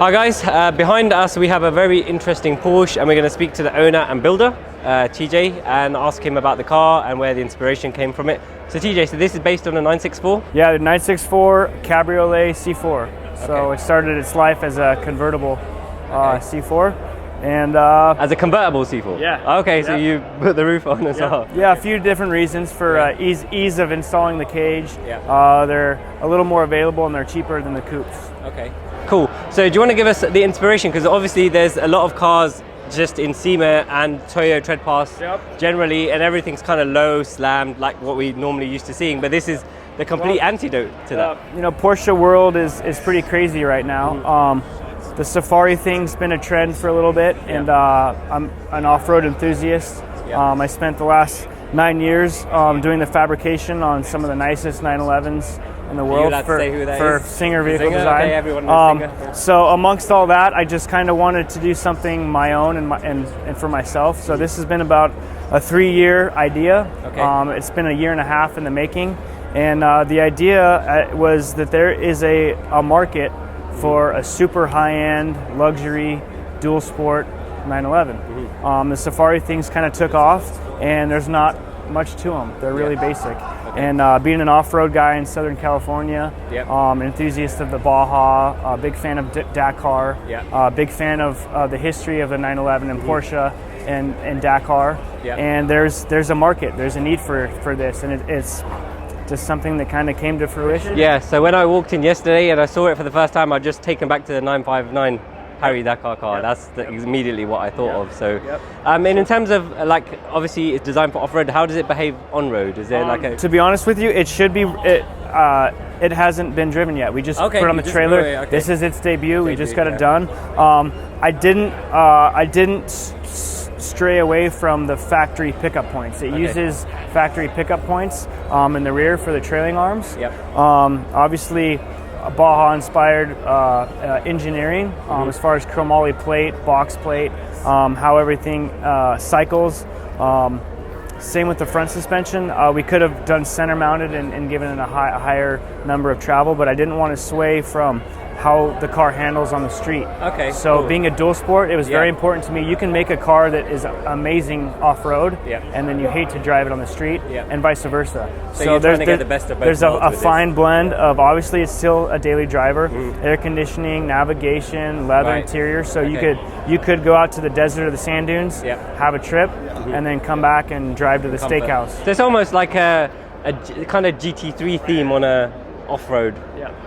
Hi guys, behind us we have a very interesting Porsche, and we're going to speak to the owner and builder, TJ, and ask him about the car and where the inspiration came from it. So TJ, so this is based on a 964? Yeah, the 964 Cabriolet C4. So it started its life as a convertible C4. And as a convertible C4? Yeah. Okay, so you put the roof on as well? Yeah, a few different reasons for ease of installing the cage. Yeah. They're a little more available and they're cheaper than the coupes. Okay, cool. So do you want to give us the inspiration? Because obviously there's a lot of cars just in SEMA and Toyo Tread Pass generally, and everything's kind of low, slammed, like what we normally used to seeing. But this is the complete antidote to that. You know, Porsche world is pretty crazy right now. The Safari thing's been a trend for a little bit, and I'm an off-road enthusiast. I spent the last 9 years doing the fabrication on some of the nicest 911s in the world for Singer vehicle design. Okay, everyone knows Singer. So amongst all that, I just kind of wanted to do something my own and for myself. So this has been about a 3-year idea. Okay. It's been a year and a half in the making, and the idea was that there is a market for a super high-end luxury dual sport 911. The Safari things kind of took off, and there's not much to them. They're really basic. And being an off-road guy in Southern California, an enthusiast of the Baja, big fan of Dakar, big fan of the history of the 911 and Porsche and Dakar. And there's a market, there's a need for this, and it's just something that kind of came to fruition. Yeah, so when I walked in yesterday and I saw it for the first time, I just taken back to the 959 Harry Dakar car. That's immediately what I thought of. So, and in terms of like, obviously it's designed for off-road. How does it behave on road? Is there like a? To be honest with you, it should be. It hasn't been driven yet. We just put it on the trailer. This is its debut. We just got it done. I didn't stray away from the factory pickup points. It uses factory pickup points in the rear for the trailing arms. Obviously, Baja-inspired engineering as far as chromoly plate, box plate, how everything cycles. Same with the front suspension. We could have done center mounted and given it a higher number of travel, but I didn't want to sway from how the car handles on the street. So being a dual sport, it was very important to me. You can make a car that is amazing off-road, and then you hate to drive it on the street, and vice versa. So you're trying to get the best of both there's worlds a with fine blend of, obviously it's still a daily driver, air conditioning, navigation, leather interior, so you could go out to the desert or the sand dunes, have a trip, and then come back and drive to the steakhouse. So it's almost like a kind of GT3 theme on a off-road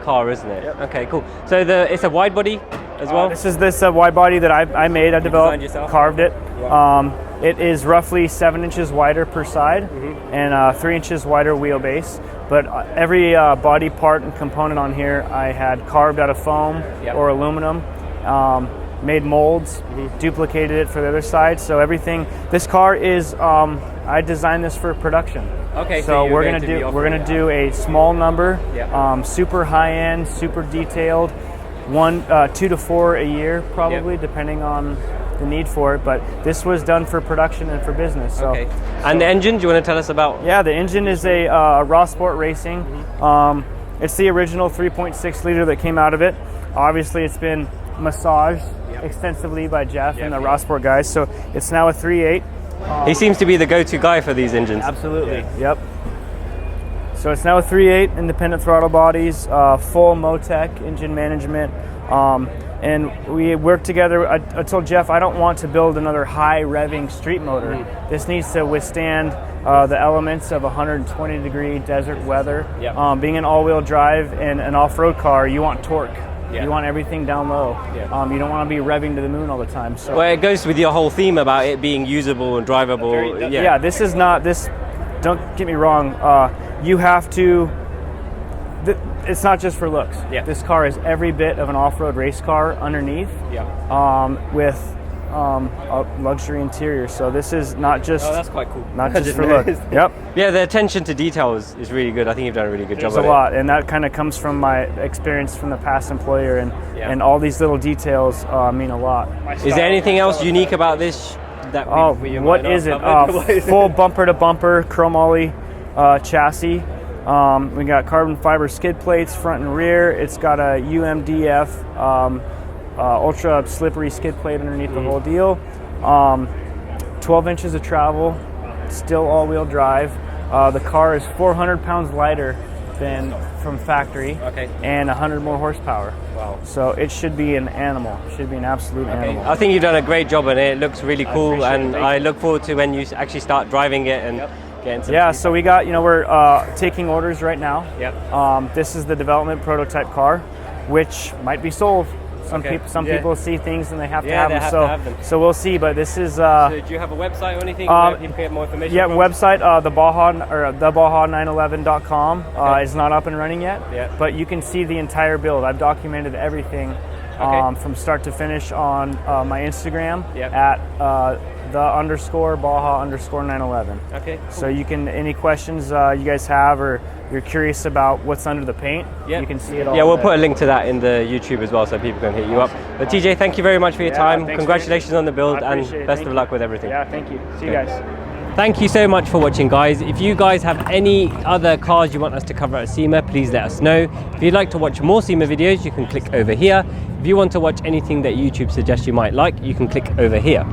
car, isn't it? Okay, cool. So it's a wide body as well? This wide body that I made. I developed, carved it. It is roughly 7 inches wider per side and 3 inches wider wheelbase. But every body part and component on here I had carved out of foam or aluminum. Made molds, duplicated it for the other side. So everything. This car is. I designed this for production. Okay, so we're gonna do a small number, super high end, super detailed, 2 to 4 a year probably, depending on the need for it. But this was done for production and for business. So, and the engine, do you want to tell us about? Yeah, the engine is a Raw Sport Racing. It's the original 3.6 liter that came out of it. Obviously, it's been massaged extensively by Jeff and the Raw Sport guys. So it's now a 3.8. He seems to be the go-to guy for these engines. Absolutely. Yep. So it's now a 3.8 independent throttle bodies, full Motec engine management, and we worked together. I told Jeff I don't want to build another high revving street motor. This needs to withstand the elements of 120 degree desert weather. Being an all-wheel drive and an off-road car, you want torque. You want everything down low. You don't want to be revving to the moon all the time. So well, it goes with your whole theme about it being usable and drivable. This is not this. Don't get me wrong. You have to. It's not just for looks. This car is every bit of an off-road race car underneath. With a luxury interior. So this is not just. Oh, that's quite cool. Not just for looks. Yeah, the attention to detail is really good. I think you've done a really good job of it. There's a lot, and that kind of comes from my experience from the past employer, and all these little details mean a lot. Is there anything else unique about this? What is it? Full bumper-to-bumper chromoly chassis. We got carbon fiber skid plates front and rear. It's got a UMDF ultra slippery skid plate underneath the whole deal. 12 inches of travel, still all-wheel drive. The car is 400 pounds lighter than from factory, and 100 more horsepower. Wow. So it should be an animal. It should be an absolute animal. I think you've done a great job on it. It looks really cool, and I look forward to when you actually start driving it and getting some feedback. So we got, we're taking orders right now. This is the development prototype car, which might be sold. Some people see things and they have to have them. So we'll see. But this is. So do you have a website or anything where people get more information? Yeah, website the Baja or the Baja911.com is not up and running yet. But you can see the entire build. I've documented everything from start to finish on my Instagram at the _Baja_911. Okay. Cool. So you can, any questions you guys have, or you're curious about what's under the paint, you can see it all. Yeah, we'll put a link to that in the YouTube as well, so people can hit you up. But TJ, thank you very much for your time. Congratulations on the build, and best of luck with everything. Yeah, thank you. See you guys. Thank you so much for watching, guys. If you guys have any other cars you want us to cover at SEMA, please let us know. If you'd like to watch more SEMA videos, you can click over here. If you want to watch anything that YouTube suggests you might like, you can click over here.